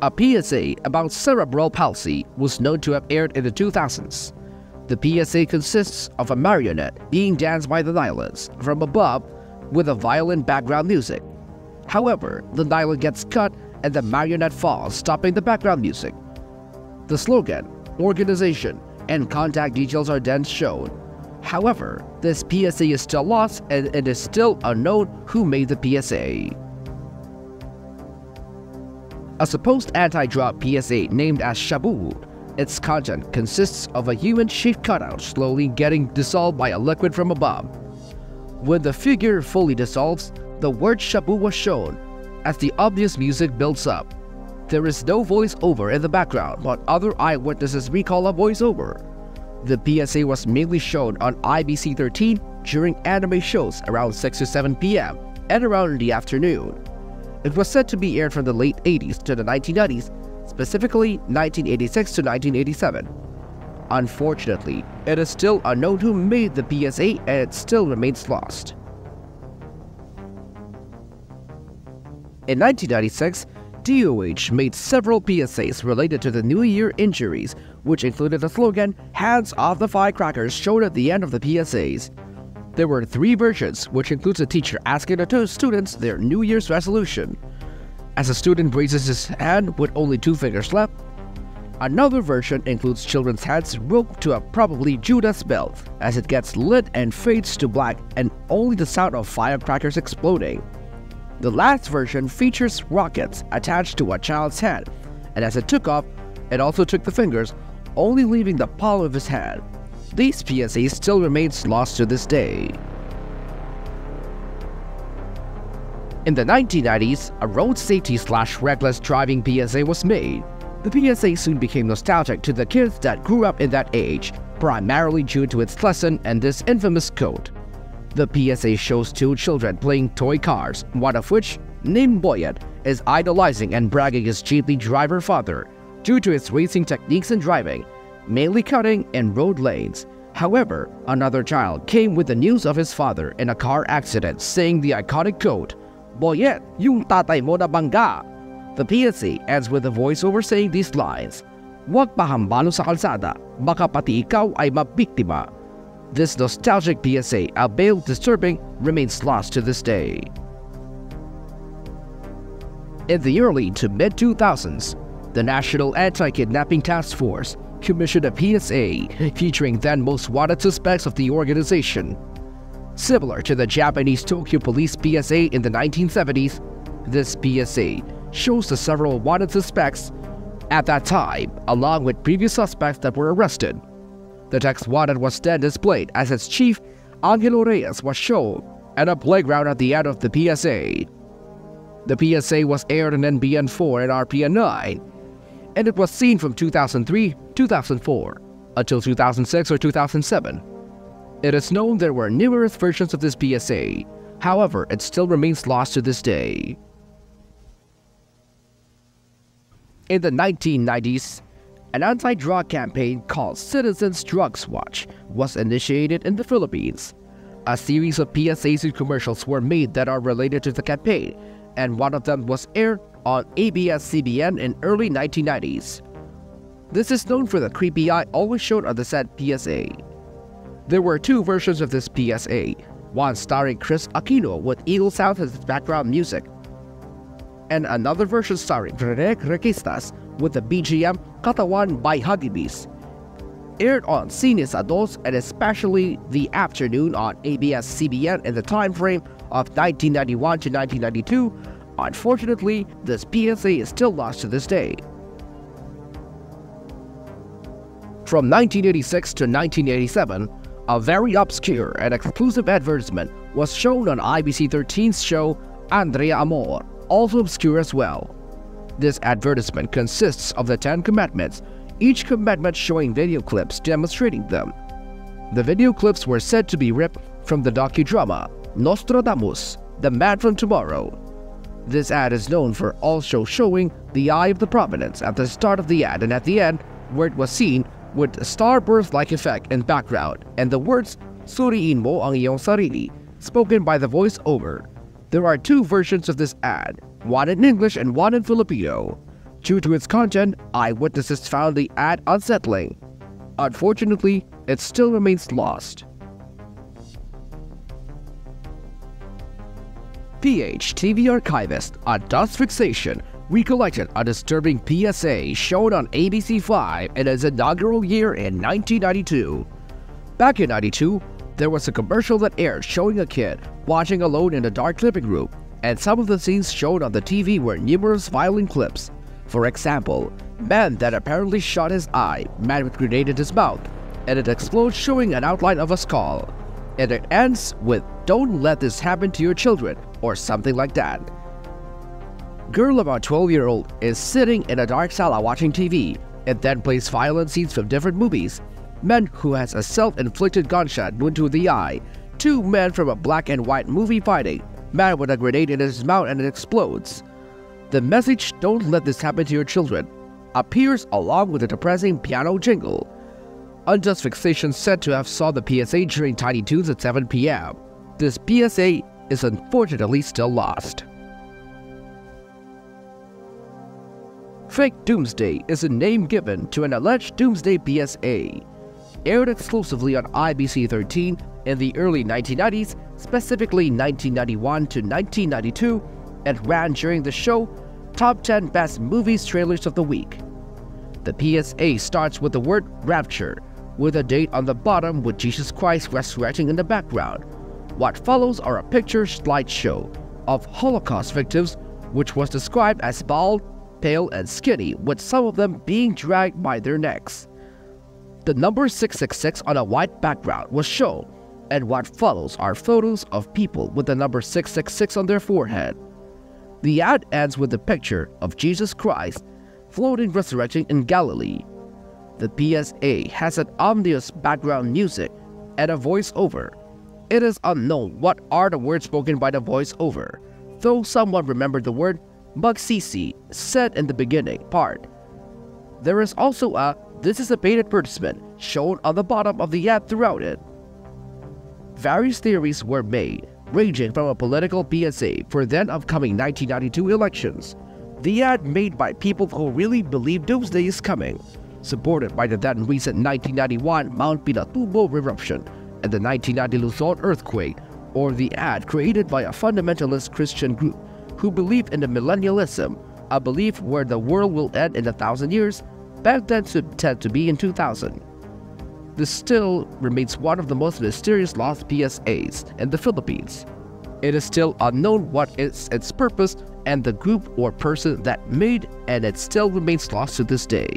A PSA about cerebral palsy was known to have aired in the 2000s. The PSA consists of a marionette being danced by the nylons from above with a violin background music. However, the nylon gets cut and the marionette falls, stopping the background music. The slogan, organization, and contact details are then shown. However, this PSA is still lost and it is still unknown who made the PSA. A supposed anti-drug PSA named as SHABU. Its content consists of a human-shaped cutout slowly getting dissolved by a liquid from above. When the figure fully dissolves, the word SHABU was shown as the obvious music builds up. There is no voiceover in the background, but other eyewitnesses recall a voiceover. The PSA was mainly shown on IBC 13 during anime shows around 6 to 7 p.m. and around in the afternoon. It was said to be aired from the late 80s to the 1990s, specifically 1986 to 1987. Unfortunately, it is still unknown who made the PSA and it still remains lost. In 1996, DOH made several PSAs related to the New Year injuries, which included the slogan, "Hands off the Firecrackers," shown at the end of the PSAs. There were 3 versions, which includes a teacher asking the students their New Year's resolution. As a student raises his hand with only 2 fingers left. Another version includes children's hands roped to a probably Judas belt as it gets lit and fades to black and only the sound of firecrackers exploding. The last version features rockets attached to a child's hand, and as it took off, it also took the fingers, only leaving the palm of his hand. These PSAs still remains lost to this day. In the 1990s, a road safety/reckless driving PSA was made. The PSA soon became nostalgic to the kids that grew up in that age, primarily due to its lesson and this infamous quote. The PSA shows 2 children playing toy cars, one of which, named Boyet, is idolizing and bragging his GT driver father due to his racing techniques and driving, mainly cutting in road lanes. However, another child came with the news of his father in a car accident saying the iconic quote, "Boyet, yung tatay mo nabangga." The PSA ends with a voiceover saying these lines, "Huwag pahambalo sa kalsada, baka pati ikaw ay mabiktima." This nostalgic PSA, albeit disturbing, remains lost to this day. In the early to mid-2000s, the National Anti-Kidnapping Task Force commissioned a PSA featuring then most wanted suspects of the organization. Similar to the Japanese Tokyo Police PSA in the 1970s, this PSA shows the several wanted suspects at that time, along with previous suspects that were arrested. The text wanted was then displayed as its chief, Angelo Reyes, was shown at a playground at the end of the PSA. The PSA was aired on NBN 4 and RPN 9, and it was seen from 2003, 2004, until 2006 or 2007. It is known there were numerous versions of this PSA, however, it still remains lost to this day. In the 1990s, an anti-drug campaign called Citizens Drugs Watch was initiated in the Philippines. A series of PSAs and commercials were made that are related to the campaign, and one of them was aired on ABS-CBN in early 1990s. This is known for the creepy eye always shown on the said PSA. There were 2 versions of this PSA, one starring Chris Aquino with Eagle Sound as its background music, and another version starring Firecrackers with the BGM Katawan by Huggies. Aired on Cines Adults and especially the afternoon on ABS-CBN in the time frame of 1991 to 1992, unfortunately, this PSA is still lost to this day. From 1986 to 1987, a very obscure and exclusive advertisement was shown on IBC 13's show Andrea Amor, also obscure as well. This advertisement consists of the 10 commandments, each commandment showing video clips demonstrating them. The video clips were said to be ripped from the docudrama Nostradamus, The Man from Tomorrow. This ad is known for also showing the Eye of the Providence at the start of the ad and at the end, where it was seen with a starburst-like effect in background and the words "Suriin mo ang iyong sarili," spoken by the voice-over. There are 2 versions of this ad, one in English and one in Filipino. Due to its content, eyewitnesses found the ad unsettling. Unfortunately, it still remains lost. PH TV archivist on dust fixation recollected a disturbing PSA shown on ABC5 in its inaugural year in 1992. Back in 92, there was a commercial that aired showing a kid watching alone in a dark living room, and some of the scenes shown on the TV were numerous violent clips. For example, man that apparently shot his eye, man with grenade in his mouth, and it explodes showing an outline of a skull. And it ends with "Don't let this happen to your children" or something like that. Girl about 12-year-old is sitting in a dark sala watching TV. It then plays violent scenes from different movies. Man who has a self-inflicted gunshot wound to the eye. Two men from a black and white movie fighting. Man with a grenade in his mouth and it explodes. The message "Don't let this happen to your children" appears along with a depressing piano jingle. Unjust Fixation said to have saw the PSA during Tiny Toons at 7 p.m. This PSA is unfortunately still lost. Fake Doomsday is a name given to an alleged Doomsday PSA. Aired exclusively on IBC 13 in the early 1990s, specifically 1991 to 1992, and ran during the show Top 10 Best Movies Trailers of the Week. The PSA starts with the word Rapture, with a date on the bottom with Jesus Christ resurrecting in the background. What follows are a picture slideshow of Holocaust victims, which was described as bald, pale, and skinny, with some of them being dragged by their necks. The number 666 on a white background was shown, and what follows are photos of people with the number 666 on their forehead. The ad ends with a picture of Jesus Christ floating resurrecting in Galilee. The PSA has an ominous background music and a voiceover. It is unknown what are the words spoken by the voiceover, though someone remembered the word Magsisi said in the beginning part. There is also a "This is a paid advertisement" shown on the bottom of the ad throughout it. Various theories were made, ranging from a political PSA for then upcoming 1992 elections, the ad made by people who really believe Doomsday is coming, supported by the then recent 1991 Mount Pinatubo eruption and the 1990 Luzon earthquake, or the ad created by a fundamentalist Christian group who believe in the millennialism, a belief where the world will end in 1,000 years, back then tend to be in 2000. This still remains one of the most mysterious lost PSAs in the Philippines. It is still unknown what is its purpose and the group or person that made, and it still remains lost to this day.